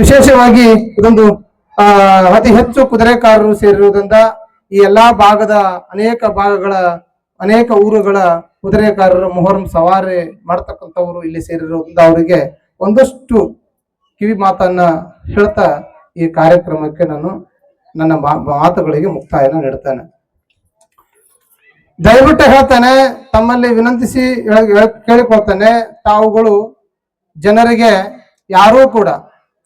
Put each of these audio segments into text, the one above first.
ವಿಶೇಷವಾಗಿ ಇದೊಂದು ಅತಿ ಹೆಚ್ಚು ಕುದುರೆಕಾರರು ಸೇರಿರುವುದರಿಂದ ಈ ಎಲ್ಲಾ ಭಾಗದ ಅನೇಕ ಊರುಗಳ ಕುದುರೆಕಾರರು ಮೊಹರಂ ಸವಾರಿ ಮಾಡ್ತಕ್ಕಂಥವ್ರು ಇಲ್ಲಿ ಸೇರಿರುವುದರಿಂದ ಅವರಿಗೆ ಒಂದಷ್ಟು ಕಿವಿ ಮಾತನ್ನ ಹೇಳ್ತಾ ಈ ಕಾರ್ಯಕ್ರಮಕ್ಕೆ ನಾನು ನನ್ನ ಮಾತುಗಳಿಗೆ ಮುಕ್ತಾಯನ ನೀಡ್ತೇನೆ. ದಯವಿಟ್ಟು ಹೇಳ್ತಾನೆ, ತಮ್ಮಲ್ಲಿ ವಿನಂತಿಸಿ ಕೇಳಿಕೊಳ್ತಾನೆ, ತಾವುಗಳು ಜನರಿಗೆ ಯಾರೂ ಕೂಡ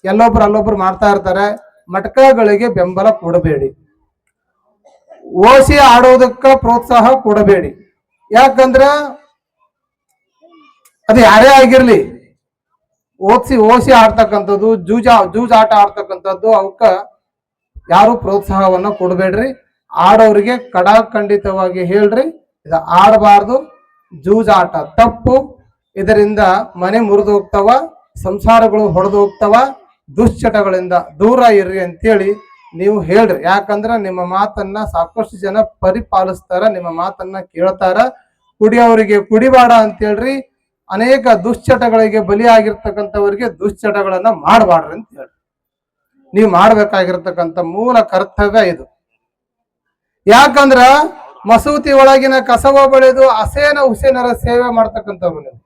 ಅಲ್ಲೊಬ್ರು ಮಾಡ್ತಾ ಇರ್ತಾರೆ, ಮಟಕಗಳಿಗೆ ಬೆಂಬಲ ಕೊಡಬೇಡಿ, ಓಸಿ ಆಡೋದಕ್ಕ ಪ್ರೋತ್ಸಾಹ ಕೊಡಬೇಡಿ. ಯಾಕಂದ್ರ ಅದು ಯಾರೇ ಆಗಿರ್ಲಿ, ಓಸಿ ಆಡ್ತಕ್ಕಂಥದ್ದು ಜೂಜಾಟ ಆಡ್ತಕ್ಕಂಥದ್ದು ಅವಕ್ಕ ಯಾರು ಪ್ರೋತ್ಸಾಹವನ್ನ ಕೊಡಬೇಡ್ರಿ. ಆಡೋರಿಗೆ ಖಂಡಿತವಾಗಿ ಹೇಳ್ರಿ, ಇದು ಆಡಬಾರ್ದು, ಜೂಜಾಟ ತಪ್ಪು, ಇದರಿಂದ ಮನೆ ಮುರಿದು ಹೋಗ್ತಾವ, ಸಂಸಾರಗಳು ಹೊಡೆದು ಹೋಗ್ತಾವ, ದುಶ್ಚಟಗಳಿಂದ ದೂರ ಇರ್ರಿ ಅಂತೇಳಿ ನೀವು ಹೇಳ್ರಿ. ಯಾಕಂದ್ರ ನಿಮ್ಮ ಮಾತನ್ನ ಸಾಕಷ್ಟು ಜನ ಪರಿಪಾಲಿಸ್ತಾರ, ನಿಮ್ಮ ಮಾತನ್ನ ಕೇಳ್ತಾರ. ಕುಡಿಯೋರಿಗೆ ಕುಡಿಬೇಡ ಅಂತ ಹೇಳ್ರಿ, ಅನೇಕ ದುಶ್ಚಟಗಳಿಗೆ ಬಲಿಯಾಗಿರ್ತಕ್ಕಂಥವ್ರಿಗೆ ದುಶ್ಚಟಗಳನ್ನ ಮಾಡಬಾರ್ರಿ ಅಂತ ಹೇಳ್ರಿ. ನೀವು ಮಾಡ್ಬೇಕಾಗಿರ್ತಕ್ಕಂಥ ಮೂಲ ಕರ್ತವ್ಯ ಇದು. ಯಾಕಂದ್ರ ಮಸೂತಿ ಒಳಗಿನ ಕಸವ ಬಳಿದು ಹಸೇನ ಹುಸೇನರ ಸೇವೆ ಮಾಡ್ತಕ್ಕಂಥವ್ರು ನೀವು.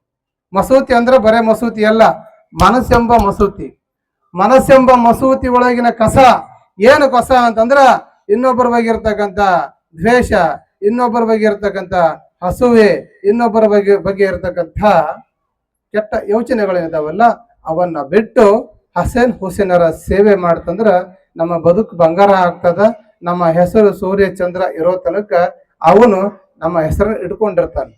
ಮಸೂತಿ ಅಂದ್ರೆ ಬರೇ ಮಸೂತಿ ಅಲ್ಲ, ಮನಸ್ಸೆಂಬ ಮಸೂತಿ ಒಳಗಿನ ಕಸ. ಏನು ಕಸ ಅಂತಂದ್ರ ಇನ್ನೊಬ್ಬರ ಬಗ್ಗೆ ಇರ್ತಕ್ಕಂಥ ದ್ವೇಷ, ಇನ್ನೊಬ್ಬರ ಬಗ್ಗೆ ಇರ್ತಕ್ಕಂಥ ಹಸುವೆ, ಇನ್ನೊಬ್ಬರ ಬಗ್ಗೆ ಇರ್ತಕ್ಕಂಥ ಕೆಟ್ಟ ಯೋಚನೆಗಳಿದಾವಲ್ಲ, ಅವನ್ನ ಬಿಟ್ಟು ಹಸೇನ್ ಹುಸೇನರ ಸೇವೆ ಮಾಡ್ತಂದ್ರ ನಮ್ಮ ಬದುಕು ಬಂಗಾರ ಆಗ್ತದ. ನಮ್ಮ ಹೆಸರು ಸೂರ್ಯ ಚಂದ್ರ ಇರೋ ತನಕ ಅವನು ನಮ್ಮ ಹೆಸರನ್ನು ಇಟ್ಕೊಂಡಿರ್ತಾನೆ.